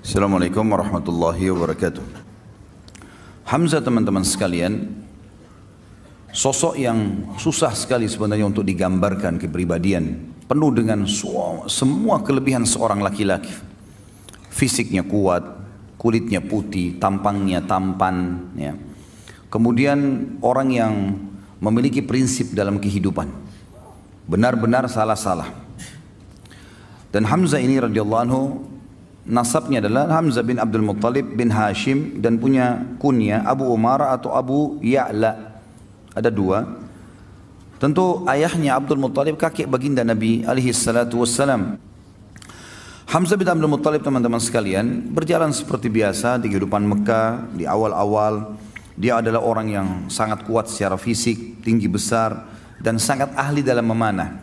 Assalamualaikum warahmatullahi wabarakatuh. Hamzah, teman-teman sekalian, sosok yang susah sekali sebenarnya untuk digambarkan kepribadian. Penuh dengan semua kelebihan seorang laki-laki. Fisiknya kuat, kulitnya putih, tampangnya tampan. Ya. Kemudian orang yang memiliki prinsip dalam kehidupan. Benar-benar salah-salah. Dan Hamzah ini radhiyallahu anhu, nasabnya adalah Hamzah bin Abdul Muttalib bin Hashim dan punya kunya Abu Umara atau Abu Ya'la. Ada dua. Tentu ayahnya Abdul Muttalib kakek baginda Nabi alaihi salatu wassalam. Hamzah bin Abdul Muttalib, teman-teman sekalian, berjalan seperti biasa di kehidupan Mekah di awal-awal. Dia adalah orang yang sangat kuat secara fisik, tinggi besar dan sangat ahli dalam memanah.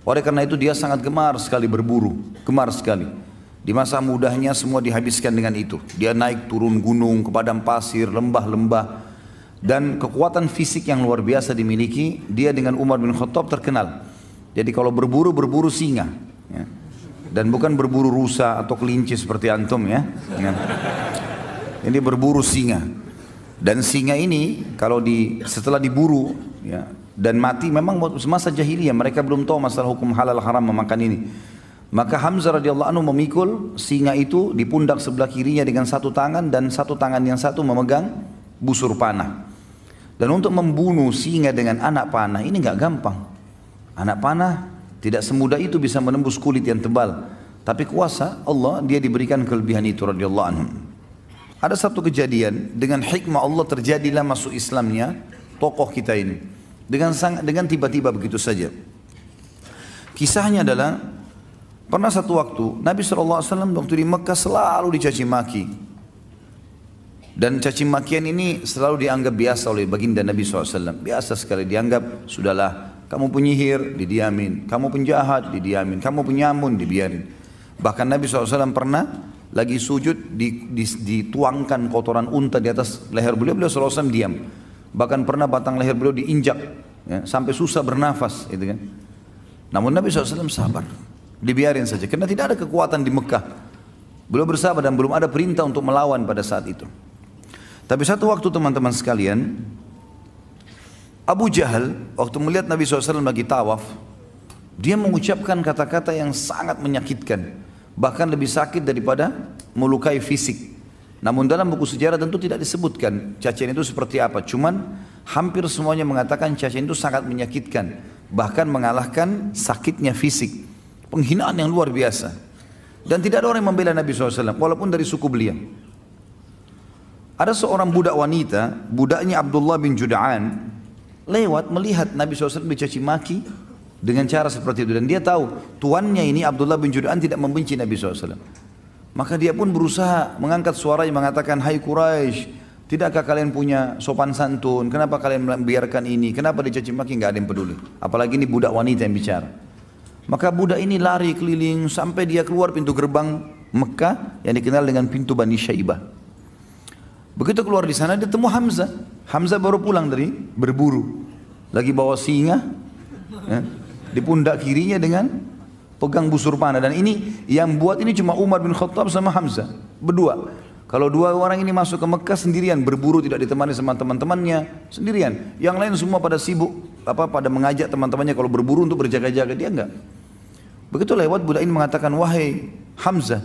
Oleh karena itu dia sangat gemar sekali berburu, gemar sekali. Di masa mudanya semua dihabiskan dengan itu. Dia naik turun gunung, ke padang pasir, lembah-lembah. Dan kekuatan fisik yang luar biasa dimiliki. Dia dengan Umar bin Khattab terkenal. Jadi kalau berburu, berburu singa. Ya. Dan bukan berburu rusa atau kelinci seperti antum ya. Ini berburu singa. Dan singa ini kalau setelah diburu ya, dan mati, memang semasa jahiliyah mereka belum tahu masalah hukum halal haram memakan ini. Maka Hamzah radhiyallahu anhu memikul singa itu di pundak sebelah kirinya dengan satu tangan dan satu tangan yang satu memegang busur panah. Dan untuk membunuh singa dengan anak panah ini nggak gampang. Anak panah tidak semudah itu bisa menembus kulit yang tebal. Tapi kuasa Allah, dia diberikan kelebihan itu radhiyallahu anhu. Ada satu kejadian dengan hikmah Allah terjadilah masuk Islamnya tokoh kita ini dengan tiba-tiba begitu saja. Kisahnya adalah pernah satu waktu Nabi SAW waktu di Mekah selalu dicaci maki. Dan caci makian ini selalu dianggap biasa oleh baginda Nabi SAW. Biasa sekali dianggap, sudahlah kamu penyihir, didiamin. Kamu penjahat, didiamin. Kamu penyamun, dibiarin. Bahkan Nabi SAW pernah lagi sujud dituangkan kotoran unta di atas leher beliau. Beliau SAW diam. Bahkan pernah batang leher beliau diinjak ya, sampai susah bernafas gitu kan. Namun Nabi SAW sabar. Dibiarin saja, karena tidak ada kekuatan di Mekah. Beliau bersabar dan belum ada perintah untuk melawan pada saat itu. Tapi satu waktu teman-teman sekalian, Abu Jahal waktu melihat Nabi SAW lagi tawaf, dia mengucapkan kata-kata yang sangat menyakitkan, bahkan lebih sakit daripada melukai fisik. Namun dalam buku sejarah tentu tidak disebutkan cacian itu seperti apa. Cuman hampir semuanya mengatakan cacian itu sangat menyakitkan, bahkan mengalahkan sakitnya fisik. Penghinaan yang luar biasa. Dan tidak ada orang yang membela Nabi SAW, walaupun dari suku beliau. Ada seorang budak wanita, budaknya Abdullah bin Juda'an, lewat melihat Nabi SAW dicaci maki dengan cara seperti itu. Dan dia tahu, tuannya ini Abdullah bin Juda'an tidak membenci Nabi SAW. Maka dia pun berusaha mengangkat suaranya mengatakan, "Hai Quraisy, tidakkah kalian punya sopan santun? Kenapa kalian membiarkan ini? Kenapa dicaci maki?" Nggak ada yang peduli. Apalagi ini budak wanita yang bicara. Maka budak ini lari keliling sampai dia keluar pintu gerbang Mekah yang dikenal dengan pintu Bani Syaibah. Begitu keluar di sana dia temu Hamzah. Hamzah baru pulang dari berburu. Lagi bawa singa ya, di pundak kirinya dengan pegang busur panah. Dan ini yang buat ini cuma Umar bin Khattab sama Hamzah. Berdua. Kalau dua orang ini masuk ke Mekah sendirian, berburu tidak ditemani sama teman-temannya, sendirian. Yang lain semua pada sibuk pada mengajak teman-temannya kalau berburu untuk berjaga-jaga, dia enggak. Begitu lewat budak ini mengatakan, "Wahai Hamzah,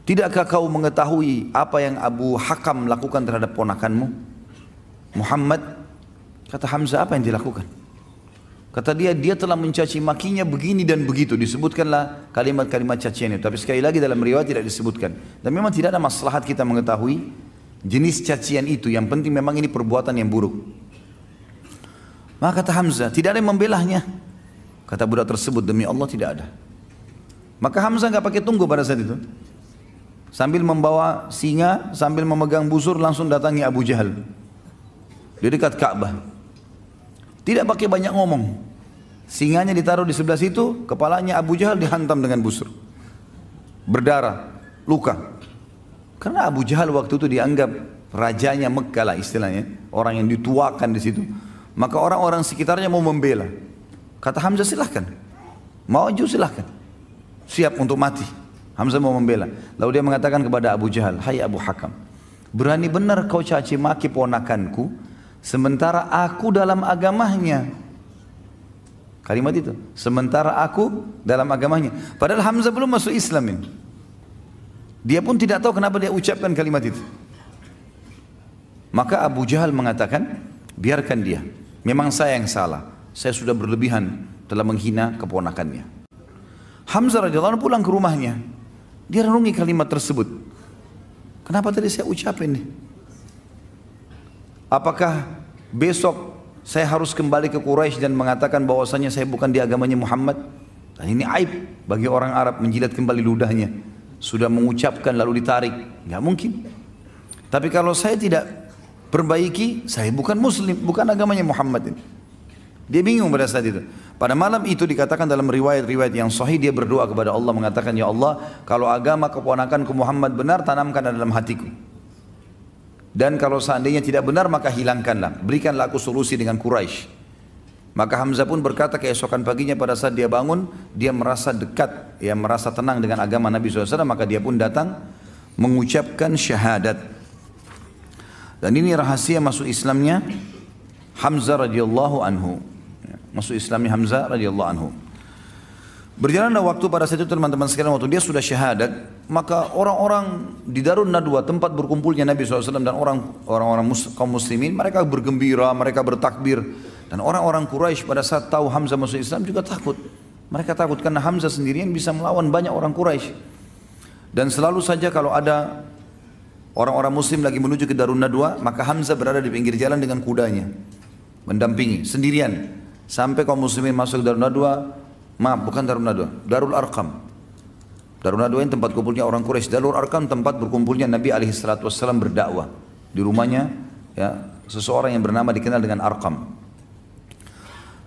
tidakkah kau mengetahui apa yang Abu Hakam lakukan terhadap ponakanmu Muhammad?" Kata Hamzah, "Apa yang dilakukan?" Kata dia telah mencaci makinya begini dan begitu. Disebutkanlah kalimat-kalimat cacian itu. Tapi sekali lagi dalam riwayat tidak disebutkan. Dan memang tidak ada maslahat kita mengetahui jenis cacian itu. Yang penting memang ini perbuatan yang buruk. Maka kata Hamzah, "Tidak ada yang membelahnya." Kata budak tersebut, "Demi Allah tidak ada." Maka Hamzah nggak pakai tunggu pada saat itu. Sambil membawa singa, sambil memegang busur, langsung datangi Abu Jahal di dekat Ka'bah. Tidak pakai banyak ngomong. Singanya ditaruh di sebelah situ, kepalanya Abu Jahal dihantam dengan busur. Berdarah, luka. Karena Abu Jahal waktu itu dianggap rajanya Mekah lah istilahnya, orang yang dituakan di situ. Maka orang-orang sekitarnya mau membela. Kata Hamzah, silahkan. Maju silahkan. Siap untuk mati. Hamzah mau membela. Lalu dia mengatakan kepada Abu Jahal, hai Abu Hakam, berani benar kau caci maki ponakanku, sementara aku dalam agamanya. Kalimat itu, sementara aku dalam agamanya. Padahal Hamzah belum masuk Islam ini. Dia pun tidak tahu kenapa dia ucapkan kalimat itu. Maka Abu Jahal mengatakan, biarkan dia. Memang saya yang salah. Saya sudah berlebihan telah menghina keponakannya. Hamzah radhiyallahu anhu pulang ke rumahnya. Dia renungi kalimat tersebut. Kenapa tadi saya ucapin nih? Apakah besok saya harus kembali ke Quraisy dan mengatakan bahwasanya saya bukan di agamanya Muhammad? Dan ini aib bagi orang Arab menjilat kembali ludahnya. Sudah mengucapkan lalu ditarik. Nggak mungkin. Tapi kalau saya tidak perbaiki, saya bukan muslim, bukan agamanya Muhammad ini. Dia bingung pada saat itu. Pada malam itu dikatakan dalam riwayat-riwayat yang sahih, dia berdoa kepada Allah mengatakan, ya Allah, kalau agama keponakanku Muhammad benar, tanamkan dalam hatiku. Dan kalau seandainya tidak benar, maka hilangkanlah. Berikanlah aku solusi dengan Quraisy. Maka Hamzah pun berkata keesokan paginya pada saat dia bangun, dia merasa dekat, ya merasa tenang dengan agama Nabi SAW, maka dia pun datang mengucapkan syahadat. Dan ini rahasia masuk Islamnya Hamzah radhiyallahu anhu. Masuk Islamnya Hamzah radhiyallahu anhu. Berjalanlah waktu pada saat itu teman-teman sekalian, waktu dia sudah syahadat, maka orang-orang di Darun Nadwa, tempat berkumpulnya Nabi SAW dan orang-orang kaum muslimin, mereka bergembira, mereka bertakbir. Dan orang-orang Quraisy pada saat tahu Hamzah masuk Islam juga takut. Mereka takut karena Hamzah sendirian bisa melawan banyak orang Quraisy. Dan selalu saja kalau ada orang-orang muslim lagi menuju ke Darun Nadwa, maka Hamzah berada di pinggir jalan dengan kudanya, mendampingi sendirian. Sampai kaum muslimin masuk ke Darun Nadwa, maaf bukan Darun Nadwa, Darul Arqam. Darun Nadwa ini tempat kumpulnya orang Quraisy. Darul Arqam tempat berkumpulnya Nabi SAW berdakwah. Di rumahnya ya, seseorang yang bernama dikenal dengan Arqam.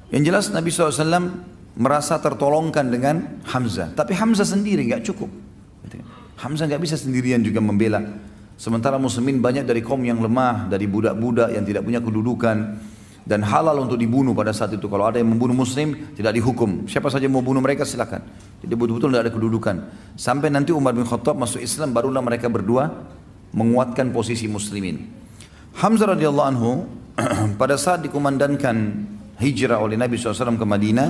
Yang jelas Nabi SAW merasa tertolongkan dengan Hamzah. Tapi Hamzah sendiri nggak cukup. Hamzah nggak bisa sendirian juga membela. Sementara muslimin banyak dari kaum yang lemah, dari budak-budak yang tidak punya kedudukan. Dan halal untuk dibunuh pada saat itu. Kalau ada yang membunuh muslim, tidak dihukum. Siapa saja mau bunuh mereka silakan. Jadi betul-betul tidak ada kedudukan. Sampai nanti Umar bin Khattab masuk Islam, barulah mereka berdua menguatkan posisi muslimin. Hamzah radhiyallahu anhu pada saat dikumandangkan hijrah oleh Nabi SAW ke Madinah,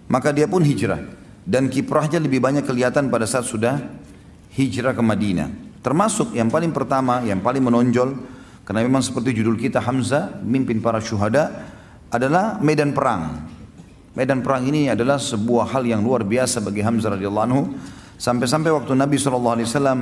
maka dia pun hijrah. Dan kiprahnya lebih banyak kelihatan pada saat sudah hijrah ke Madinah. Termasuk yang paling pertama, yang paling menonjol, karena memang seperti judul kita, Hamzah, mimpin para syuhada, adalah medan perang. Medan perang ini adalah sebuah hal yang luar biasa bagi Hamzah radhiyallahu anhu. Sampai-sampai waktu Nabi SAW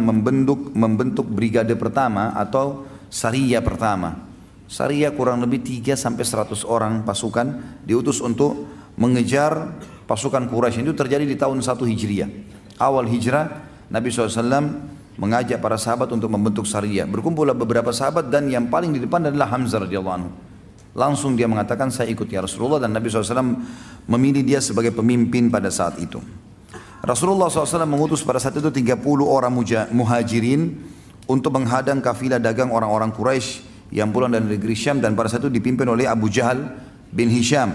membentuk brigade pertama atau Sariyah pertama. Sariyah kurang lebih 3-100 orang pasukan diutus untuk mengejar pasukan Quraisy. Itu terjadi di tahun 1 Hijriah. Awal hijrah, Nabi SAW mengajak para sahabat untuk membentuk Sariyah. Berkumpullah beberapa sahabat dan yang paling di depan adalah Hamzah radhiyallahu anhu. Langsung dia mengatakan, saya ikut ya Rasulullah, dan Nabi SAW memilih dia sebagai pemimpin pada saat itu. Rasulullah SAW mengutus pada saat itu 30 orang muhajirin untuk menghadang kafilah dagang orang-orang Quraisy yang pulang dari negeri Syam, dan pada saat itu dipimpin oleh Abu Jahal bin Hisham.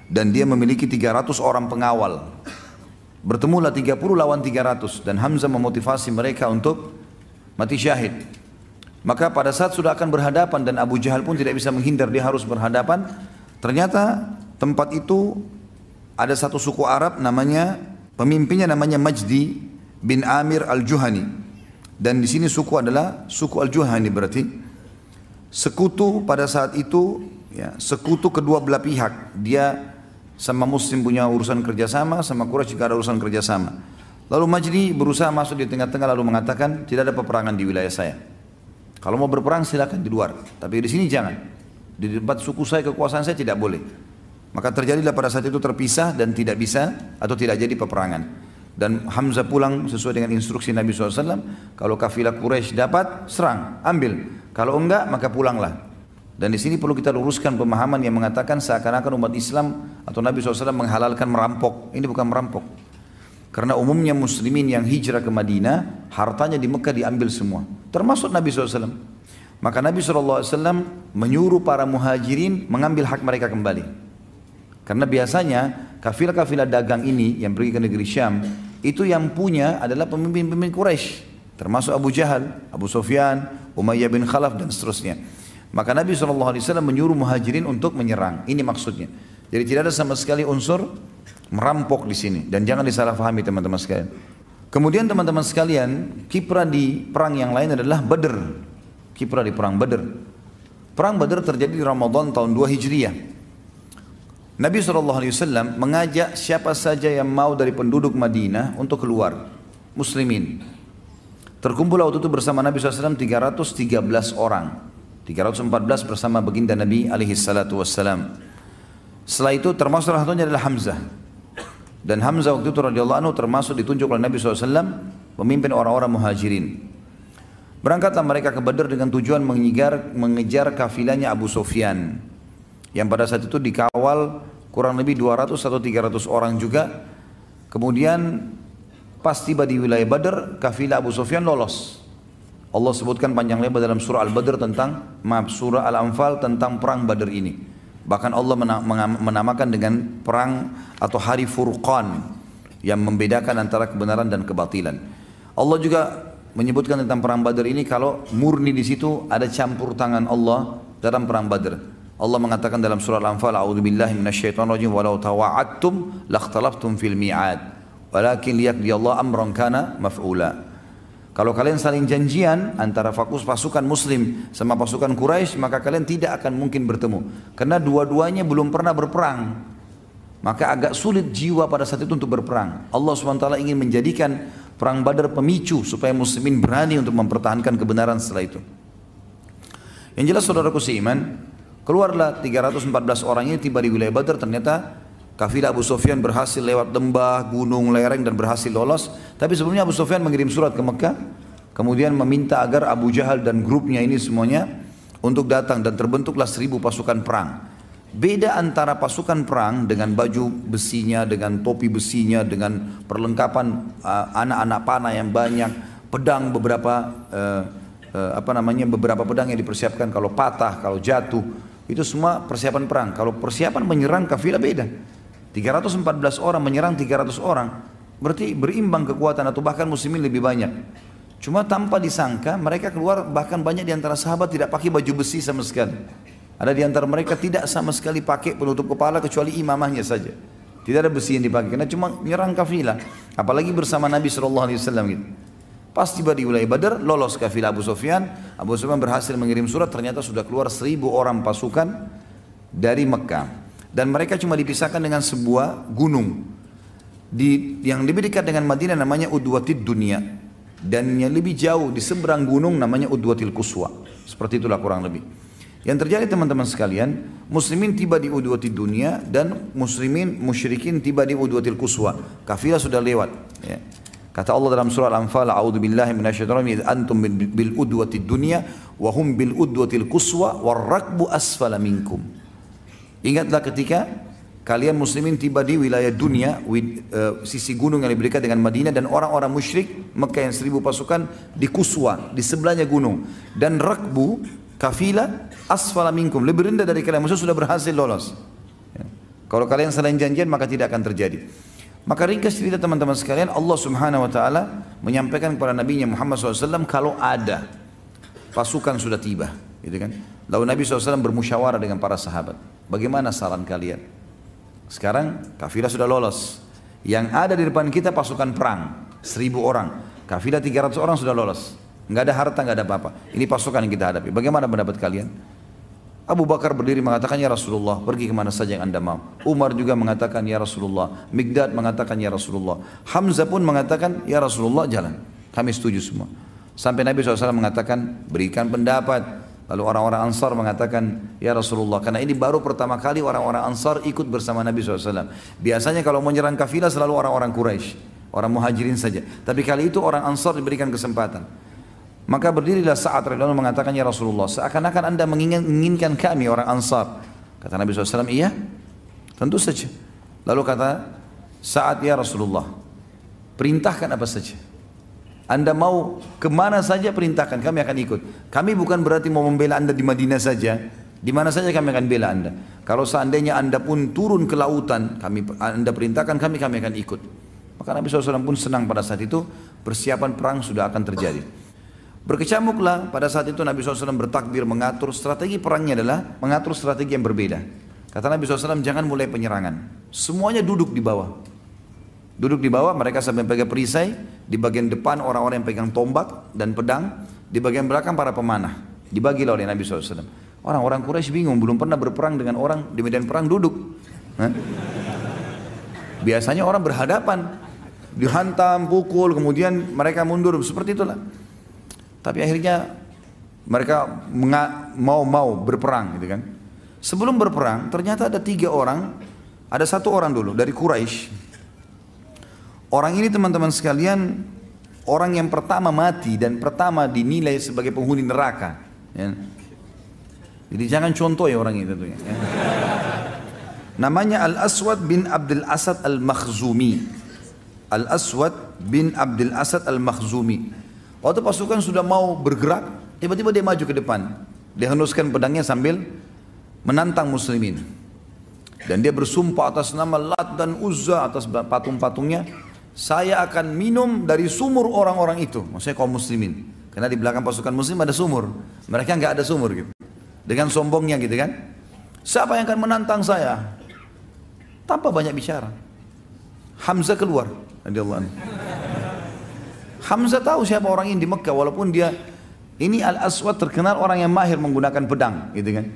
Dan dia memiliki 300 orang pengawal. Bertemulah 30 lawan 300 dan Hamzah memotivasi mereka untuk mati syahid. Maka pada saat sudah akan berhadapan dan Abu Jahal pun tidak bisa menghindar, dia harus berhadapan. Ternyata tempat itu ada satu suku Arab namanya, pemimpinnya namanya Majdi bin Amir al-Juhani. Dan di sini suku adalah suku al-Juhani, berarti sekutu pada saat itu, ya, sekutu kedua belah pihak. Dia sama muslim punya urusan kerjasama, sama Quraisy juga ada urusan kerjasama. Lalu Majdi berusaha masuk di tengah-tengah lalu mengatakan, tidak ada peperangan di wilayah saya. Kalau mau berperang silakan di luar, tapi di sini jangan. Di tempat suku saya, kekuasaan saya tidak boleh. Maka terjadilah pada saat itu terpisah dan tidak bisa atau tidak jadi peperangan. Dan Hamzah pulang sesuai dengan instruksi Nabi SAW. Kalau kafilah Quraisy dapat, serang, ambil. Kalau enggak, maka pulanglah. Dan di sini perlu kita luruskan pemahaman yang mengatakan seakan-akan umat Islam atau Nabi SAW menghalalkan merampok. Ini bukan merampok. Karena umumnya muslimin yang hijrah ke Madinah, hartanya di Mekah diambil semua. Termasuk Nabi SAW. Maka Nabi SAW menyuruh para muhajirin mengambil hak mereka kembali. Karena biasanya kafilah-kafilah dagang ini yang pergi ke negeri Syam, itu yang punya adalah pemimpin-pemimpin Quraisy, termasuk Abu Jahal, Abu Sufyan, Umayyah bin Khalaf dan seterusnya. Maka Nabi SAW menyuruh muhajirin untuk menyerang. Ini maksudnya. Jadi tidak ada sama sekali unsur merampok di sini. Dan jangan disalahfahami teman-teman sekalian. Kemudian teman-teman sekalian, kiprah di perang yang lain adalah Badr. Kiprah di perang Badr. Perang Badr terjadi di Ramadan tahun 2 Hijriah. Nabi SAW mengajak siapa saja yang mau dari penduduk Madinah untuk keluar. Muslimin. Terkumpul waktu itu bersama Nabi SAW 313 orang. 314 bersama baginda Nabi SAW. Setelah itu termasuk salah satunya adalah Hamzah. Dan Hamzah waktu itu radhiyallahu anhu termasuk ditunjuk oleh Nabi SAW pemimpin orang-orang muhajirin. Berangkatlah mereka ke Badr dengan tujuan mengejar kafilahnya Abu Sufyan, yang pada saat itu dikawal kurang lebih 200 atau 300 orang juga. Kemudian pas tiba di wilayah Badr, kafilah Abu Sufyan lolos. Allah sebutkan panjang lebar dalam surah Al-Badr surah Al-Anfal tentang perang Badr ini. Bahkan Allah menamakan dengan perang atau hari Furqan yang membedakan antara kebenaran dan kebatilan. Allah juga menyebutkan tentang perang Badr ini kalau murni di situ ada campur tangan Allah dalam perang Badr. Allah mengatakan dalam surah Al-Anfal, "A'udzubillahi minasyaitonirrajim walau tawa'adtum lakhtalaftum fil mi'ad walakin liyaqdiyallahu amran kana maf'ula." Kalau kalian saling janjian antara pasukan muslim sama pasukan Quraisy, maka kalian tidak akan mungkin bertemu. Karena dua-duanya belum pernah berperang. Maka agak sulit jiwa pada saat itu untuk berperang. Allah SWT ingin menjadikan perang Badar pemicu supaya muslimin berani untuk mempertahankan kebenaran setelah itu. Yang jelas saudaraku seiman, keluarlah 314 orang ini tiba di wilayah Badar. Ternyata kafilah Abu Sufyan berhasil lewat lembah, gunung, lereng dan berhasil lolos. Tapi sebelumnya Abu Sufyan mengirim surat ke Mekah, kemudian meminta agar Abu Jahal dan grupnya ini semuanya untuk datang, dan terbentuklah 1000 pasukan perang. Beda antara pasukan perang dengan baju besinya, dengan topi besinya, dengan perlengkapan anak-anak panah yang banyak, pedang beberapa beberapa pedang yang dipersiapkan kalau patah, kalau jatuh, itu semua persiapan perang. Kalau persiapan menyerang kafilah beda. 314 orang menyerang 300 orang, berarti berimbang kekuatan atau bahkan muslimin lebih banyak. Cuma tanpa disangka mereka keluar, bahkan banyak di antara sahabat tidak pakai baju besi sama sekali. Ada di antara mereka tidak sama sekali pakai penutup kepala kecuali imamahnya saja. Tidak ada besi yang dipakai karena cuma menyerang kafilah, apalagi bersama Nabi SAW gitu. Pas tiba di wilayah Badar, lolos kafilah Abu Sufyan. Abu Sufyan berhasil mengirim surat, ternyata sudah keluar 1000 orang pasukan dari Mekah. Dan mereka cuma dipisahkan dengan sebuah gunung yang lebih dekat dengan Madinah namanya Udwatid Dunia, dan yang lebih jauh di seberang gunung namanya Udwatil Quswa. Seperti itulah kurang lebih. Yang terjadi teman-teman sekalian, muslimin tiba di Udwatid Dunia dan musyrikin tiba di Udwatil Quswa. Kafilah sudah lewat ya. Kata Allah dalam surah Al-Anfal, "A'udzubillahi minasyaitonir rajim, antum bil udwatid dunya wa hum bil udwatil quswa war rakbu asfala minkum." Ingatlah ketika kalian muslimin tiba di wilayah dunia, sisi gunung yang lebih dekat dengan Madinah, dan orang-orang musyrik Mekah yang 1000 pasukan di Quswa, di sebelahnya gunung, dan rakbu kafilah asfala minkum, lebih rendah dari kalian, maksudnya sudah berhasil lolos ya. Kalau kalian saling janjian maka tidak akan terjadi. Maka ringkas cerita teman-teman sekalian, Allah Subhanahu wa taala menyampaikan kepada Nabi Muhammad SAW kalau ada pasukan sudah tiba, gitu kan. Lalu Nabi SAW bermusyawarah dengan para sahabat, bagaimana saran kalian? Sekarang kafilah sudah lolos, yang ada di depan kita pasukan perang 1000 orang, kafilah 300 orang sudah lolos, nggak ada harta, nggak ada apa-apa. Ini pasukan yang kita hadapi, bagaimana pendapat kalian? Abu Bakar berdiri mengatakan, "Ya Rasulullah, pergi kemana saja yang anda mau." Umar juga mengatakan, "Ya Rasulullah." Mikdad mengatakan, "Ya Rasulullah." Hamzah pun mengatakan, "Ya Rasulullah, jalan." Kami setuju semua. Sampai Nabi SAW mengatakan, "Berikan pendapat." Lalu orang-orang Ansar mengatakan, "Ya Rasulullah," karena ini baru pertama kali orang-orang Ansar ikut bersama Nabi SAW. Biasanya kalau menyerang kafilah selalu orang-orang Quraisy, orang muhajirin saja. Tapi kali itu orang Ansar diberikan kesempatan. Maka berdirilah Sa'ad radhiyallahu anhu mengatakan, "Ya Rasulullah, seakan-akan anda menginginkan kami orang Ansar." Kata Nabi SAW, "Iya, tentu saja." Lalu kata Sa'ad, "Ya Rasulullah, perintahkan apa saja. Anda mau kemana saja perintahkan, kami akan ikut. Kami bukan berarti mau membela anda di Madinah saja, di mana saja kami akan bela anda. Kalau seandainya anda pun turun ke lautan, anda perintahkan kami akan ikut." Maka Nabi SAW pun senang pada saat itu, persiapan perang sudah akan terjadi. Berkecamuklah pada saat itu Nabi SAW bertakbir mengatur strategi perangnya adalah mengatur strategi yang berbeda. Kata Nabi SAW, jangan mulai penyerangan. Semuanya duduk di bawah. Duduk di bawah, mereka sampai pegang perisai. Di bagian depan orang-orang yang pegang tombak dan pedang. Di bagian belakang para pemanah. Dibagilah oleh Nabi SAW. Orang-orang Quraisy bingung, belum pernah berperang dengan orang di medan perang duduk. Biasanya orang berhadapan, dihantam, pukul, kemudian mereka mundur, seperti itulah. Tapi akhirnya mereka mau berperang gitu kan. Sebelum berperang ternyata ada 3 orang, ada 1 orang dulu dari Quraisy. Orang ini teman-teman sekalian, orang yang pertama mati dan pertama dinilai sebagai penghuni neraka. Ya. Jadi jangan contoh ya orang itu ya. Namanya Al-Aswad bin Abdul Asad Al-Makhzumi. Al-Aswad bin Abdul Asad Al-Makhzumi. Waktu pasukan sudah mau bergerak, tiba-tiba dia maju ke depan. Dia henuskan pedangnya sambil menantang muslimin. Dan dia bersumpah atas nama Lat dan Uzza, atas patung-patungnya, saya akan minum dari sumur orang-orang itu. Maksudnya kaum muslimin. Karena di belakang pasukan muslim ada sumur. Mereka nggak ada sumur gitu. Dengan sombongnya gitu kan. Siapa yang akan menantang saya? Tanpa banyak bicara. Hamzah keluar. Radhiyallahu anhu. Hamzah tahu siapa orang ini di Mekah, walaupun dia ini Al-Aswad terkenal orang yang mahir menggunakan pedang, gitu kan.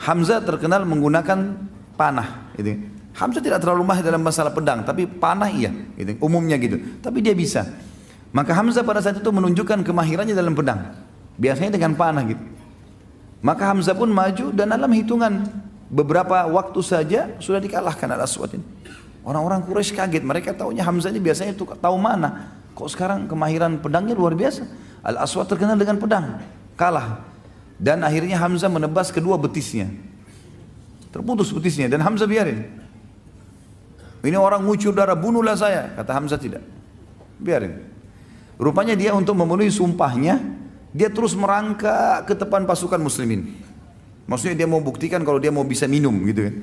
Hamzah terkenal menggunakan panah, gitu. Hamzah tidak terlalu mahir dalam masalah pedang, tapi panah iya, gitu. Umumnya gitu. Tapi dia bisa. Maka Hamzah pada saat itu menunjukkan kemahirannya dalam pedang, biasanya dengan panah, gitu. Maka Hamzah pun maju dan dalam hitungan beberapa waktu saja sudah dikalahkan Al-Aswad ini. Orang-orang Quraisy kaget, mereka tahunya Hamzah ini biasanya itu tahu mana. Kok sekarang kemahiran pedangnya luar biasa. Al-Aswad terkenal dengan pedang, kalah. Dan akhirnya Hamzah menebas kedua betisnya. Terputus betisnya dan Hamzah biarin. Ini orang ngucur darah, bunuhlah saya. Kata Hamzah tidak, biarin. Rupanya dia untuk memenuhi sumpahnya, dia terus merangkak ke depan pasukan muslimin. Maksudnya dia mau buktikan kalau dia mau bisa minum gitu kan.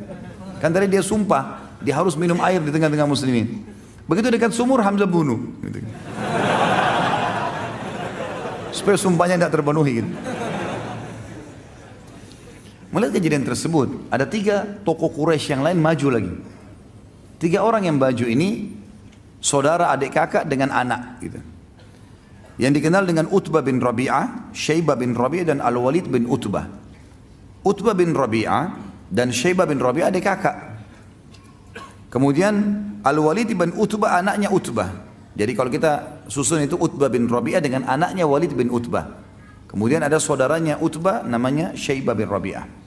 Kan tadi dia sumpah, dia harus minum air di tengah-tengah muslimin. Begitu dekat sumur, Hamzah bunuh gitu. Supaya sumpahnya tidak terpenuhi gitu. Melihat kejadian tersebut, ada 3 tokoh Quraisy yang lain maju lagi. 3 orang yang maju ini saudara adik kakak dengan anak gitu. Yang dikenal dengan Utbah bin Rabi'ah, Syaibah bin Rabi'ah dan Al-Walid bin Utbah. Utbah bin Rabi'ah dan Syaibah bin Rabi'ah adik kakak. Kemudian Al-Walid bin Utbah anaknya Utbah. Jadi kalau kita susun itu Utbah bin Rabi'ah dengan anaknya Walid bin Utbah. Kemudian ada saudaranya Utbah namanya Syaibah bin Rabi'ah.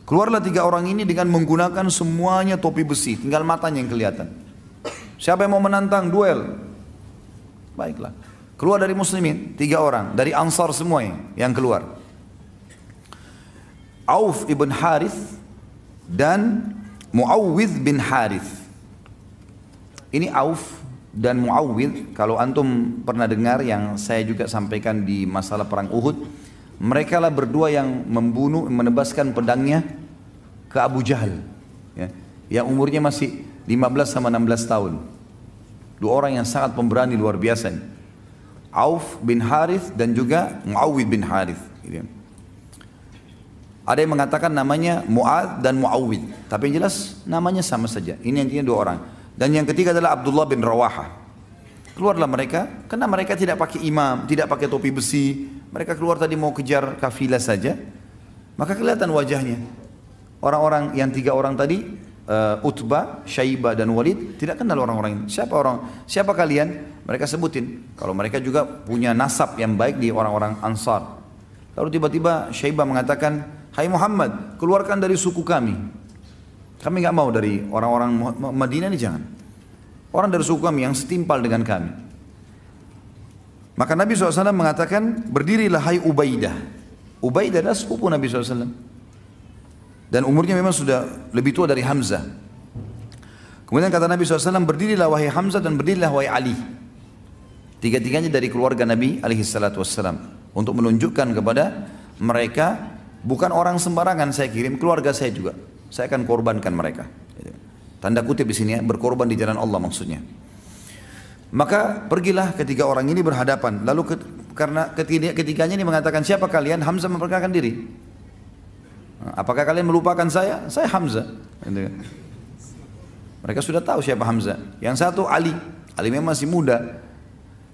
Keluarlah 3 orang ini dengan menggunakan semuanya topi besi, tinggal matanya yang kelihatan. Siapa yang mau menantang duel? Baiklah. Keluar dari muslimin 3 orang, dari Ansar semua yang keluar. Auf ibn Harith dan Muawwidh bin Harith. Ini Auf dan Muawwidh, kalau antum pernah dengar yang saya juga sampaikan di masalah perang Uhud, mereka lah berdua yang menebaskan pedangnya ke Abu Jahal, ya, yang umurnya masih 15 sama 16 tahun. 2 orang yang sangat pemberani luar biasa. Auf bin Harith dan juga Muawwidh bin Harith. Gitu. Ada yang mengatakan namanya Mu'ad dan Muawwidh, tapi yang jelas namanya sama saja. Ini intinya 2 orang. Dan yang ketiga adalah Abdullah bin Rawahah. Keluarlah mereka, karena mereka tidak pakai imam, tidak pakai topi besi. Mereka keluar tadi mau kejar kafilah saja. Maka kelihatan wajahnya. Orang-orang yang 3 orang tadi, Utbah, Syaibah dan Walid, tidak kenal orang-orang ini. Siapa kalian? Mereka sebutin. Kalau mereka juga punya nasab yang baik di orang-orang Ansar. Lalu tiba-tiba Syaibah mengatakan, hai Muhammad, keluarkan dari suku kami. Kami nggak mau dari orang-orang Madinah ini, jangan. Orang dari suku kami yang setimpal dengan kami. Maka Nabi SAW mengatakan, berdirilah hai Ubaidah. Ubaidah adalah sepupu Nabi SAW. Dan umurnya memang sudah lebih tua dari Hamzah. Kemudian kata Nabi SAW, berdirilah wahai Hamzah dan berdirilah wahai Ali. 3-tiganya dari keluarga Nabi SAW. Untuk menunjukkan kepada mereka, bukan orang sembarangan saya kirim, keluarga saya juga. Saya akan korbankan mereka. Tanda kutip di sini ya, berkorban di jalan Allah maksudnya. Maka pergilah ketiga orang ini berhadapan. Lalu karena ketiganya ini mengatakan, siapa kalian? Hamzah memperkenalkan diri. Apakah kalian melupakan saya? Saya Hamzah. Mereka sudah tahu siapa Hamzah. Yang satu Ali. Ali memang masih muda.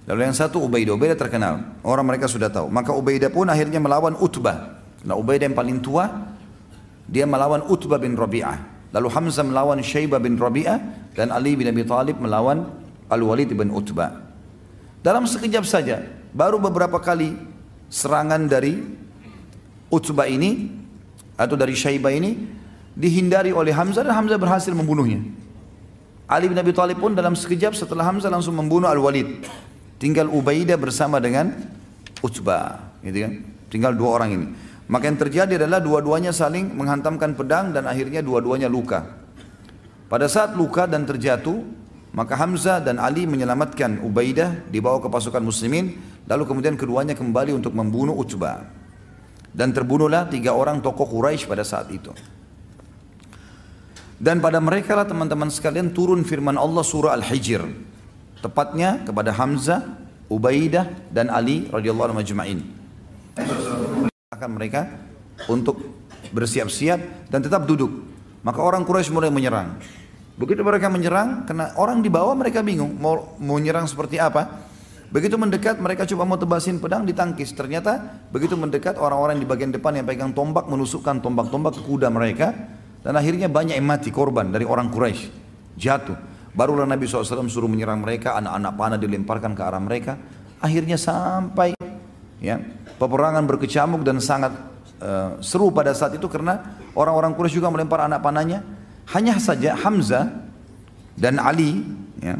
Lalu yang satu Ubaidah. Ubaidah terkenal. Orang mereka sudah tahu. Maka Ubaidah pun akhirnya melawan Utbah. Nah Ubaidah yang paling tua, dia melawan Utbah bin Rabi'ah. Lalu Hamzah melawan Syaibah bin Rabi'ah. Dan Ali bin Abi Thalib melawan Al-Walid bin Utbah. Dalam sekejap saja, baru beberapa kali serangan dari Utbah ini atau dari Syaibah ini dihindari oleh Hamzah dan Hamzah berhasil membunuhnya. Ali bin Abi Thalib pun dalam sekejap setelah Hamzah langsung membunuh Al-Walid. Tinggal Ubaidah bersama dengan Utbah, gitu kan? Tinggal dua orang ini. Maka yang terjadi adalah dua-duanya saling menghantamkan pedang dan akhirnya dua-duanya luka. Pada saat luka dan terjatuh, maka Hamzah dan Ali menyelamatkan Ubaidah, dibawa ke pasukan muslimin, lalu kemudian keduanya kembali untuk membunuh Utbah. Dan terbunuhlah 3 orang tokoh Quraisy pada saat itu. Dan pada mereka lah teman-teman sekalian turun firman Allah surah Al-Hijr. Tepatnya kepada Hamzah, Ubaidah dan Ali radhiyallahu anhum ajma'in. Akan mereka untuk bersiap-siap dan tetap duduk. Maka orang Quraisy mulai menyerang. Begitu mereka menyerang, karena orang di bawah mereka bingung mau menyerang seperti apa. Begitu mendekat mereka coba mau tebasin pedang, ditangkis. Ternyata begitu mendekat orang-orang di bagian depan yang pegang tombak menusukkan tombak-tombak ke kuda mereka. Dan akhirnya banyak yang mati korban dari orang Quraisy, jatuh. Barulah Nabi SAW suruh menyerang mereka, anak-anak panah dilemparkan ke arah mereka. Akhirnya sampai ya, peperangan berkecamuk dan sangat seru pada saat itu karena orang-orang Quraisy juga melempar anak panahnya. Hanya saja Hamzah dan Ali ya,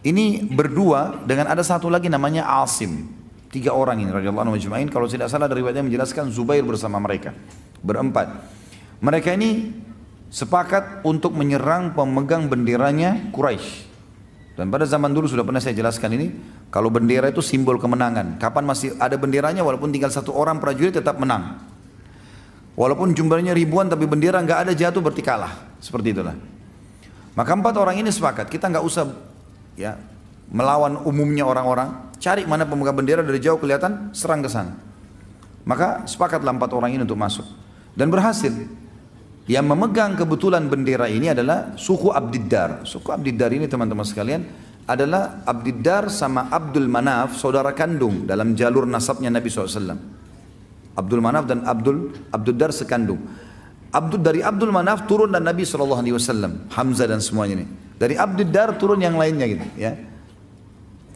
ini berdua dengan ada satu lagi namanya Asim. 3 orang ini radhiyallahu anhu ajma'in. Kalau tidak salah dari riwayatnya menjelaskan Zubair bersama mereka. Berempat. Mereka ini sepakat untuk menyerang pemegang benderanya Quraisy. Dan pada zaman dulu sudah pernah saya jelaskan ini, kalau bendera itu simbol kemenangan. Kapan masih ada benderanya walaupun tinggal 1 orang prajurit tetap menang. Walaupun jumlahnya ribuan tapi bendera nggak ada jatuh berarti kalah. Seperti itulah. Maka 4 orang ini sepakat, kita nggak usah ya melawan umumnya orang-orang, cari mana pemegang bendera dari jauh kelihatan, serang ke sana. Maka sepakatlah 4 orang ini untuk masuk dan berhasil. Yang memegang kebetulan bendera ini adalah suku Abdiddar. Suku Abdiddar ini teman-teman sekalian adalah Abdiddar sama Abdul Manaf, saudara kandung dalam jalur nasabnya Nabi SAW. Abdul Manaf dan Abdiddar sekandung. Dari Abdul Manaf turun dan Nabi SAW, Hamzah dan semuanya ini. Dari Abdiddar turun yang lainnya gitu ya.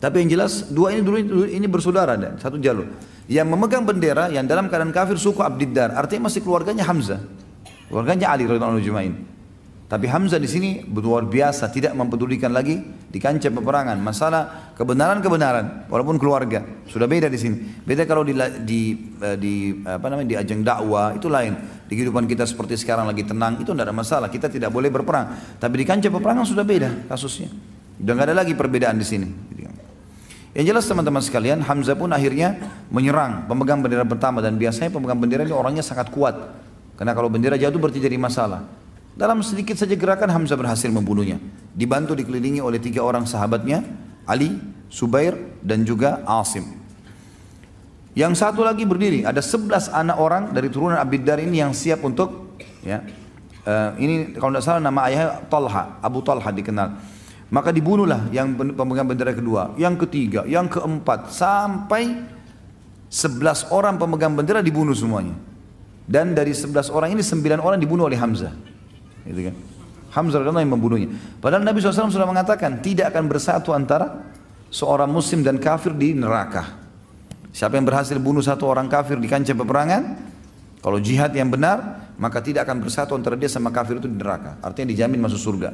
Tapi yang jelas dua ini dulu ini bersaudara dan satu jalur. Yang memegang bendera yang dalam keadaan kafir suku Abdiddar, artinya masih keluarganya Hamzah. Keluarganya Ali radhiyallahu anhu ajma'in. Tapi Hamzah di sini luar biasa, tidak mempedulikan lagi di kancah peperangan masalah kebenaran walaupun keluarga. Sudah beda di sini. Beda kalau di ajang dakwah itu lain. Di kehidupan kita seperti sekarang lagi tenang itu tidak ada masalah. Kita tidak boleh berperang. Tapi di kancah peperangan sudah beda kasusnya. Sudah nggak ada lagi perbedaan di sini. Yang jelas teman-teman sekalian, Hamzah pun akhirnya menyerang pemegang bendera pertama dan biasanya pemegang bendera ini orangnya sangat kuat. Karena kalau bendera jatuh berarti jadi masalah. Dalam sedikit saja gerakan Hamzah berhasil membunuhnya. Dibantu dikelilingi oleh 3 orang sahabatnya, Ali, Zubair dan juga Asim. Yang satu lagi berdiri, ada 11 anak orang dari turunan Abdiddar ini yang siap untuk ya. Ini kalau tidak salah nama ayahnya Talha, Abu Talha dikenal. Maka dibunuhlah yang pemegang bendera kedua, yang ketiga, yang keempat sampai 11 orang pemegang bendera dibunuh semuanya. Dan dari 11 orang ini 9 orang dibunuh oleh Hamzah. Gitu kan? Hamzah radhiyallahu anhu yang membunuhnya. Padahal Nabi SAW sudah mengatakan tidak akan bersatu antara seorang muslim dan kafir di neraka. Siapa yang berhasil bunuh 1 orang kafir di kancah peperangan, kalau jihad yang benar, maka tidak akan bersatu antara dia sama kafir itu di neraka. Artinya dijamin masuk surga.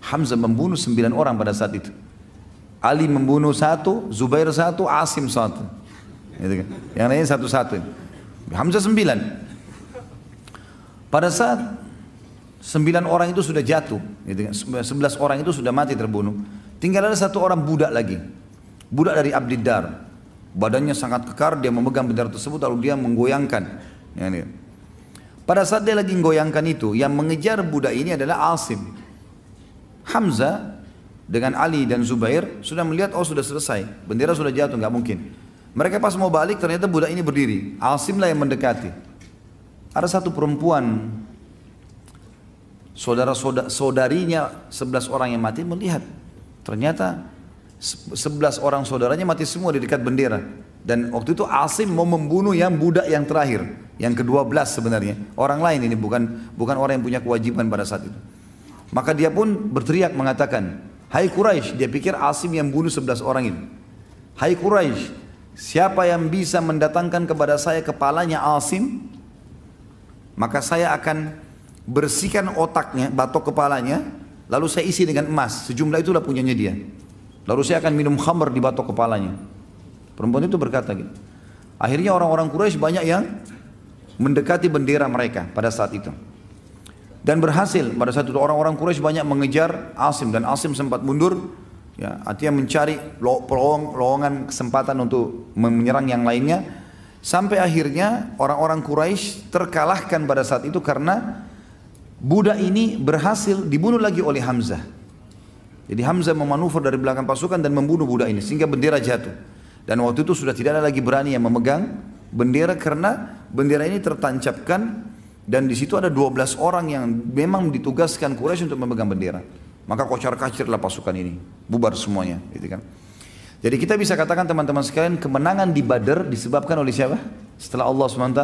Hamzah membunuh 9 orang pada saat itu. Ali membunuh 1, Zubair 1, Asim 1. Gitu kan? Yang lainnya 1-1. Hamzah 9. Pada saat 9 orang itu sudah jatuh, gitu kan? 11 orang itu sudah mati terbunuh. Tinggal ada 1 orang budak lagi. Budak dari Abdiddar. Badannya sangat kekar, dia memegang bendera tersebut lalu dia menggoyangkan. Ya, pada saat dia lagi menggoyangkan itu, yang mengejar budak ini adalah Asim. Hamzah dengan Ali dan Zubair sudah melihat, oh sudah selesai, bendera sudah jatuh, nggak mungkin. Mereka pas mau balik ternyata budak ini berdiri. Asim lah yang mendekati. Ada satu perempuan, saudarinya 11 orang yang mati melihat. Ternyata 11 orang saudaranya mati semua di dekat bendera. Dan waktu itu Asim mau membunuh yang budak yang terakhir, yang ke-12 sebenarnya. Orang lain ini, bukan orang yang punya kewajiban pada saat itu. Maka dia pun berteriak mengatakan, hai Quraisy, dia pikir Asim yang bunuh 11 orang ini. Hai Quraisy, siapa yang bisa mendatangkan kepada saya kepalanya Asim, maka saya akan bersihkan otaknya, batok kepalanya, lalu saya isi dengan emas, sejumlah itulah punyanya dia. Lalu saya akan minum khamr di batok kepalanya. Perempuan itu berkata gitu. Akhirnya orang-orang Quraisy banyak yang mendekati bendera mereka pada saat itu. Dan berhasil, pada saat itu orang-orang Quraisy banyak mengejar Asim, dan Asim sempat mundur, ya, artinya mencari lowongan kesempatan untuk menyerang yang lainnya. Sampai akhirnya orang-orang Quraisy terkalahkan pada saat itu karena budak ini berhasil dibunuh lagi oleh Hamzah. Jadi Hamzah memanuver dari belakang pasukan dan membunuh budak ini sehingga bendera jatuh. Dan waktu itu sudah tidak ada lagi berani yang memegang bendera karena bendera ini tertancapkan dan di situ ada 12 orang yang memang ditugaskan Quraisy untuk memegang bendera. Maka kocar-kacirlah pasukan ini, bubar semuanya, gitu kan. Jadi kita bisa katakan teman-teman sekalian, kemenangan di Badar disebabkan oleh siapa? Setelah Allah SWT,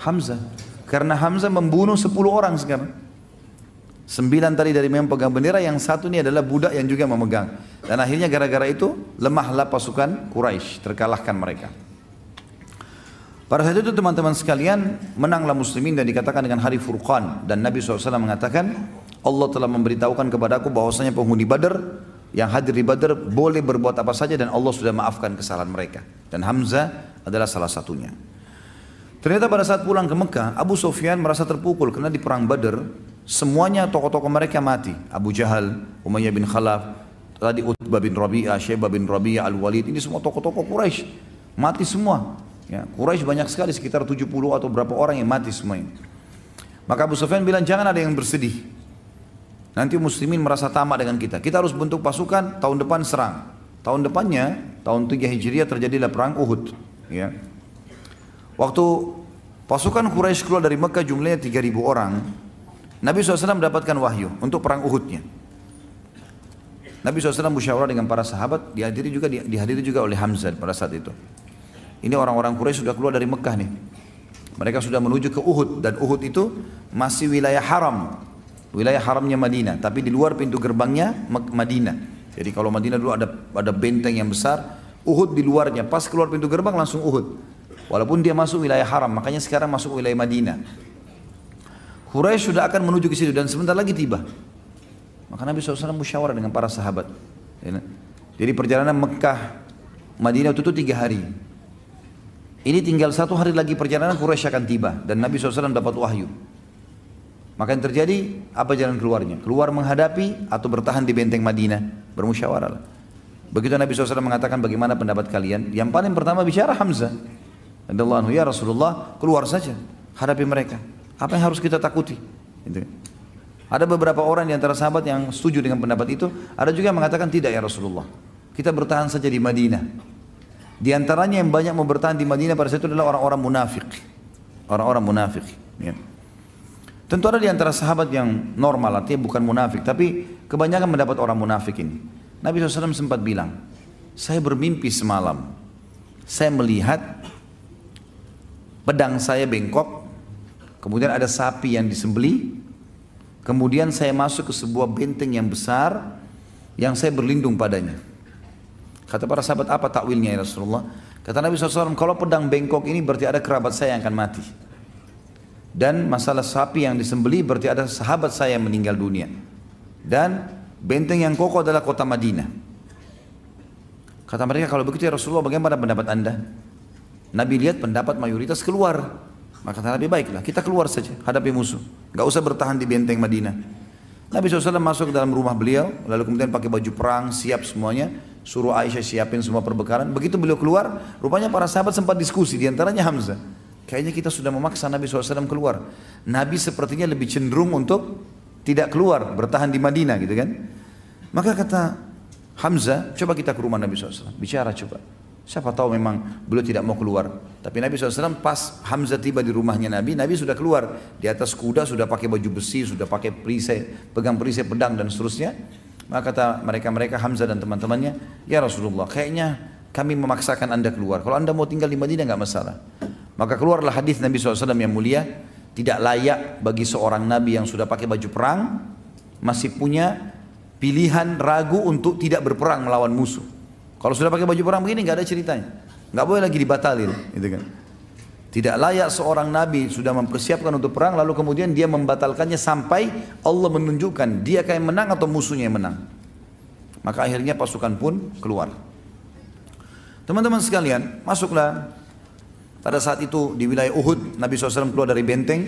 Hamzah. Karena Hamzah membunuh 10 orang sekarang. 9 tadi dari memegang bendera, yang satu ini adalah budak yang juga memegang. Dan akhirnya gara-gara itu lemahlah pasukan Quraisy, terkalahkan mereka. Pada saat itu teman-teman sekalian, menanglah muslimin dan dikatakan dengan hari Furqan. Dan Nabi SAW mengatakan, Allah telah memberitahukan kepadaku bahwasanya penghuni Badar yang hadir di Badar boleh berbuat apa saja dan Allah sudah maafkan kesalahan mereka. Dan Hamzah adalah salah satunya. Ternyata pada saat pulang ke Mekah, Abu Sufyan merasa terpukul karena di perang Badar semuanya tokoh-tokoh mereka mati. Abu Jahal, Umayyah bin Khalaf, tadi Utbah bin Rabi'ah, Syaibah bin Rabi'ah, Al-Walid, ini semua tokoh-tokoh Quraisy mati semua. Ya, Quraisy banyak sekali, sekitar 70 atau berapa orang yang mati semuanya. Maka Abu Sufyan bilang, jangan ada yang bersedih. Nanti muslimin merasa tamak dengan kita. Kita harus bentuk pasukan, tahun depan serang. Tahun depannya, tahun 3 Hijriah terjadilah perang Uhud. Ya. Waktu pasukan Quraisy keluar dari Mekah jumlahnya 3.000 orang, Nabi SAW mendapatkan wahyu untuk perang Uhudnya. Nabi SAW musyawarah dengan para sahabat, dihadiri juga oleh Hamzah pada saat itu. Ini orang-orang Quraisy sudah keluar dari Mekah nih. Mereka sudah menuju ke Uhud, dan Uhud itu masih wilayah haram. Wilayah haramnya Madinah, tapi di luar pintu gerbangnya Madinah. Jadi kalau Madinah dulu ada benteng yang besar, Uhud di luarnya, pas keluar pintu gerbang langsung Uhud. Walaupun dia masuk wilayah haram, makanya sekarang masuk wilayah Madinah. Quraisy sudah akan menuju ke situ dan sebentar lagi tiba. Maka Nabi SAW musyawarah dengan para sahabat. Jadi perjalanan Mekah Madinah itu 3 hari. Ini tinggal 1 hari lagi perjalanan Quraisy akan tiba dan Nabi SAW dapat wahyu. Maka yang terjadi, apa jalan keluarnya? Keluar menghadapi atau bertahan di benteng Madinah? Bermusyawarah. Begitu Nabi SAW mengatakan bagaimana pendapat kalian? Yang paling pertama bicara Hamzah. Radhiyallahu anhu, ya Rasulullah, keluar saja, hadapi mereka. Apa yang harus kita takuti? Gitu. Ada beberapa orang di antara sahabat yang setuju dengan pendapat itu. Ada juga yang mengatakan tidak ya Rasulullah, kita bertahan saja di Madinah. Di antaranya yang banyak mau bertahan di Madinah pada saat itu adalah orang-orang munafik. Orang-orang munafik. Ya. Tentu ada di antara sahabat yang normal, artinya bukan munafik, tapi kebanyakan mendapat orang munafik ini. Nabi SAW sempat bilang, saya bermimpi semalam, saya melihat pedang saya bengkok, kemudian ada sapi yang disembelih, kemudian saya masuk ke sebuah benteng yang besar yang saya berlindung padanya. Kata para sahabat, apa takwilnya ya Rasulullah? Kata Nabi SAW, kalau pedang bengkok ini berarti ada kerabat saya yang akan mati. Dan masalah sapi yang disembelih berarti ada sahabat saya yang meninggal dunia. Dan benteng yang kokoh adalah kota Madinah. Kata mereka, kalau begitu ya Rasulullah, bagaimana pendapat anda? Nabi lihat pendapat mayoritas keluar. Maka kata Nabi, baiklah kita keluar saja hadapi musuh, gak usah bertahan di benteng Madinah. Nabi SAW masuk ke dalam rumah beliau, lalu kemudian pakai baju perang, siap semuanya, suruh Aisyah siapin semua perbekalan. Begitu beliau keluar, rupanya para sahabat sempat diskusi, diantaranya Hamzah. Kayaknya kita sudah memaksa Nabi SAW keluar. Nabi sepertinya lebih cenderung untuk tidak keluar, bertahan di Madinah gitu kan. Maka kata Hamzah, coba kita ke rumah Nabi SAW, bicara coba. Siapa tahu memang beliau tidak mau keluar. Tapi Nabi SAW pas Hamzah tiba di rumahnya Nabi, Nabi sudah keluar. Di atas kuda, sudah pakai baju besi, sudah pakai perisai, pegang perisai pedang dan seterusnya. Maka kata mereka Hamzah dan teman-temannya, ya Rasulullah, kayaknya kami memaksakan anda keluar. Kalau anda mau tinggal di Madinah nggak masalah. Maka keluarlah hadis Nabi SAW yang mulia, tidak layak bagi seorang Nabi yang sudah pakai baju perang, masih punya pilihan ragu untuk tidak berperang melawan musuh. Kalau sudah pakai baju perang begini nggak ada ceritanya, nggak boleh lagi dibatalin, gitu kan? Tidak layak seorang Nabi sudah mempersiapkan untuk perang lalu kemudian dia membatalkannya sampai Allah menunjukkan dia kayak menang atau musuhnya yang menang. Maka akhirnya pasukan pun keluar. Teman-teman sekalian, masuklah pada saat itu di wilayah Uhud. Nabi SAW keluar dari benteng.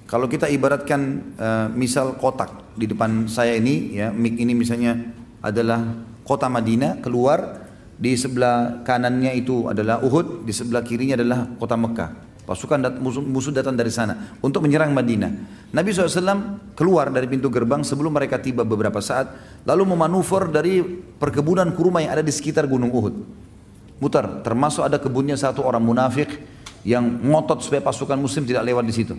Kalau kita ibaratkan misal kotak di depan saya ini, ya, mic ini misalnya adalah kota Madinah, keluar di sebelah kanannya itu adalah Uhud, di sebelah kirinya adalah kota Mekah. Pasukan musuh datang dari sana untuk menyerang Madinah. Nabi SAW keluar dari pintu gerbang sebelum mereka tiba beberapa saat, lalu memanuver dari perkebunan kurma yang ada di sekitar gunung Uhud. Mutar, termasuk ada kebunnya satu orang munafik yang ngotot supaya pasukan muslim tidak lewat di situ.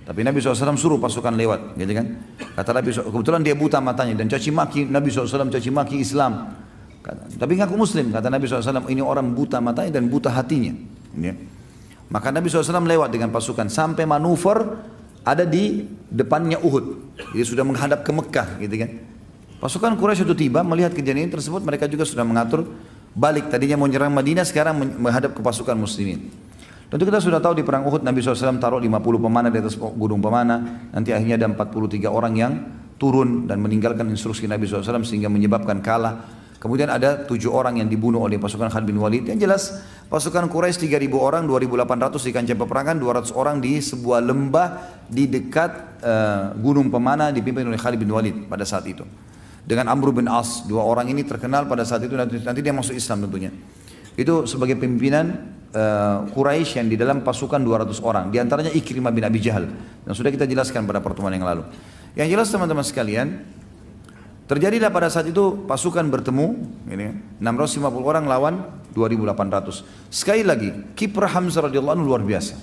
Tapi Nabi SAW suruh pasukan lewat, gitu kan? Kata Nabi SAW, kebetulan dia buta matanya dan caci maki Nabi SAW, caci maki Islam. Tapi ngaku muslim, kata Nabi SAW, ini orang buta matanya dan buta hatinya. Ya. Maka Nabi SAW lewat dengan pasukan sampai manuver ada di depannya Uhud. Jadi sudah menghadap ke Mekah, gitu kan? Pasukan Quraisy itu tiba melihat kejadian tersebut, mereka juga sudah mengatur balik. Tadinya mau menyerang Madinah, sekarang menghadap ke pasukan muslimin. Tentu kita sudah tahu di perang Uhud Nabi SAW taruh 50 pemanah di atas gunung pemanah. Nanti akhirnya ada 43 orang yang turun dan meninggalkan instruksi Nabi SAW sehingga menyebabkan kalah. Kemudian ada 7 orang yang dibunuh oleh pasukan Khalid bin Walid. Yang jelas pasukan Quraisy 3.000 orang, 2.800 di kancah peperangan, 200 orang di sebuah lembah di dekat gunung pemanah dipimpin oleh Khalid bin Walid pada saat itu. Dengan Amr bin As, 2 orang ini terkenal pada saat itu, nanti dia masuk Islam tentunya. Itu sebagai pimpinan Quraisy yang di dalam pasukan 200 orang. Di antaranya Ikrimah bin Abi Jahal. Dan sudah kita jelaskan pada pertemuan yang lalu. Yang jelas teman-teman sekalian, terjadilah pada saat itu pasukan bertemu, ini 650 orang lawan 2.800. Sekali lagi, kiprah Hamzah radhiyallahu anhu luar biasa.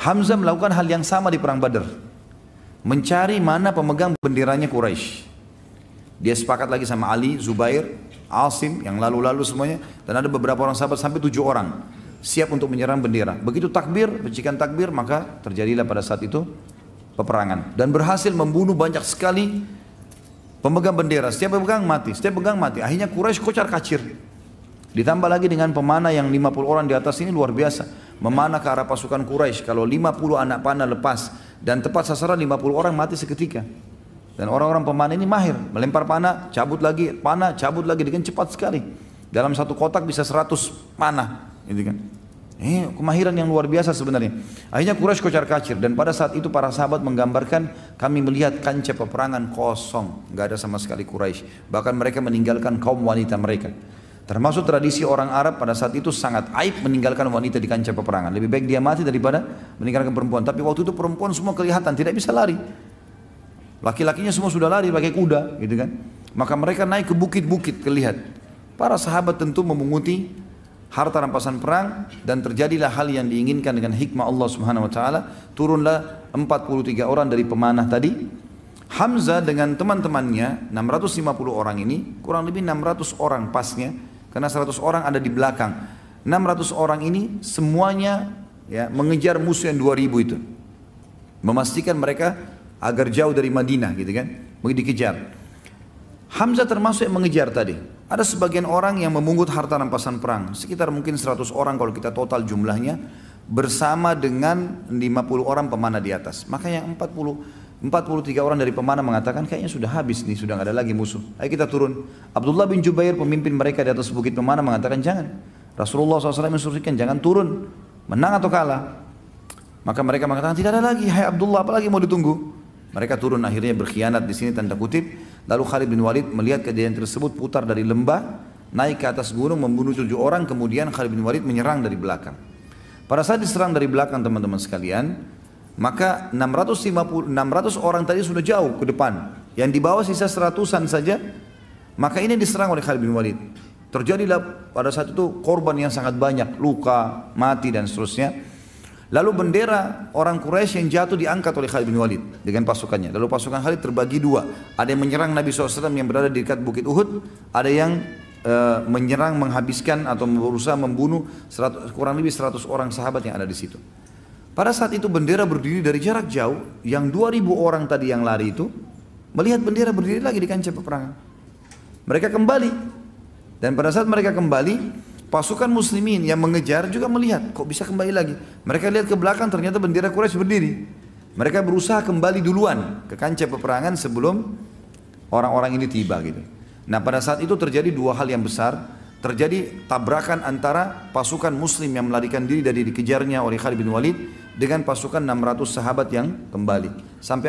Hamzah melakukan hal yang sama di perang Badar. Mencari mana pemegang benderanya Quraisy. Dia sepakat lagi sama Ali, Zubair, Asim, yang lalu-lalu semuanya. Dan ada beberapa orang sahabat sampai 7 orang. Siap untuk menyerang bendera. Begitu takbir, percikan takbir, maka terjadilah pada saat itu peperangan. Dan berhasil membunuh banyak sekali pemegang bendera. Setiap pemegang mati, setiap pemegang mati. Akhirnya Quraisy kocar kacir. Ditambah lagi dengan pemanah yang 50 orang di atas ini luar biasa. Memanah ke arah pasukan Quraisy. Kalau 50 anak panah lepas dan tepat sasaran 50 orang mati seketika. Dan orang-orang pemanah ini mahir, melempar panah, cabut lagi, dengan cepat sekali. Dalam satu kotak bisa 100 panah, gitu kan? Kemahiran yang luar biasa sebenarnya. Akhirnya Quraisy kocar kacir dan pada saat itu para sahabat menggambarkan kami melihat kancah peperangan kosong, nggak ada sama sekali Quraisy. Bahkan mereka meninggalkan kaum wanita mereka. Termasuk tradisi orang Arab pada saat itu sangat aib meninggalkan wanita di kancah peperangan. Lebih baik dia mati daripada meninggalkan perempuan. Tapi waktu itu perempuan semua kelihatan tidak bisa lari. Laki-lakinya semua sudah lari pakai kuda, gitu kan? Maka mereka naik ke bukit-bukit kelihat. Para sahabat tentu memunguti harta rampasan perang dan terjadilah hal yang diinginkan dengan hikmah Allah Subhanahu wa taala. Turunlah 43 orang dari pemanah tadi. Hamzah dengan teman-temannya 650 orang ini, kurang lebih 600 orang pasnya karena 100 orang ada di belakang. 600 orang ini semuanya ya mengejar musuh yang 2000 itu. Memastikan mereka agar jauh dari Madinah, gitu kan, begitu dikejar. Hamzah termasuk yang mengejar tadi. Ada sebagian orang yang memungut harta rampasan perang, sekitar mungkin 100 orang kalau kita total jumlahnya, bersama dengan 50 orang pemanah di atas. Makanya 43 orang dari pemanah mengatakan kayaknya sudah habis nih, sudah nggak ada lagi musuh. Ayo kita turun. Abdullah bin Jubair pemimpin mereka di atas bukit pemanah mengatakan jangan. Rasulullah SAW menginstruksikan jangan turun, menang atau kalah. Maka mereka mengatakan tidak ada lagi, hai Abdullah apalagi mau ditunggu. Mereka turun akhirnya berkhianat di sini tanda kutip. Lalu Khalid bin Walid melihat kejadian tersebut putar dari lembah naik ke atas gunung membunuh 7 orang. Kemudian Khalid bin Walid menyerang dari belakang. Pada saat diserang dari belakang teman-teman sekalian, maka 600 orang tadi sudah jauh ke depan. Yang di bawah sisa 100-an saja Maka ini diserang oleh Khalid bin Walid. Terjadilah pada saat itu korban yang sangat banyak, luka, mati dan seterusnya. Lalu bendera orang Quraisy yang jatuh diangkat oleh Khalid bin Walid dengan pasukannya. Lalu pasukan Khalid terbagi dua. Ada yang menyerang Nabi SAW yang berada di dekat Bukit Uhud. Ada yang menyerang, menghabiskan atau berusaha membunuh kurang lebih 100 orang sahabat yang ada di situ. Pada saat itu bendera berdiri dari jarak jauh. Yang 2000 orang tadi yang lari itu melihat bendera berdiri lagi di kancah peperangan. Mereka kembali. Dan pada saat mereka kembali, pasukan muslimin yang mengejar juga melihat, kok bisa kembali lagi. Mereka lihat ke belakang, ternyata bendera Quraisy berdiri. Mereka berusaha kembali duluan ke kancah peperangan sebelum orang-orang ini tiba gitu. Nah pada saat itu terjadi dua hal yang besar. Terjadi tabrakan antara pasukan muslim yang melarikan diri dari dikejarnya oleh Khalid bin Walid dengan pasukan 600 sahabat yang kembali. Sampai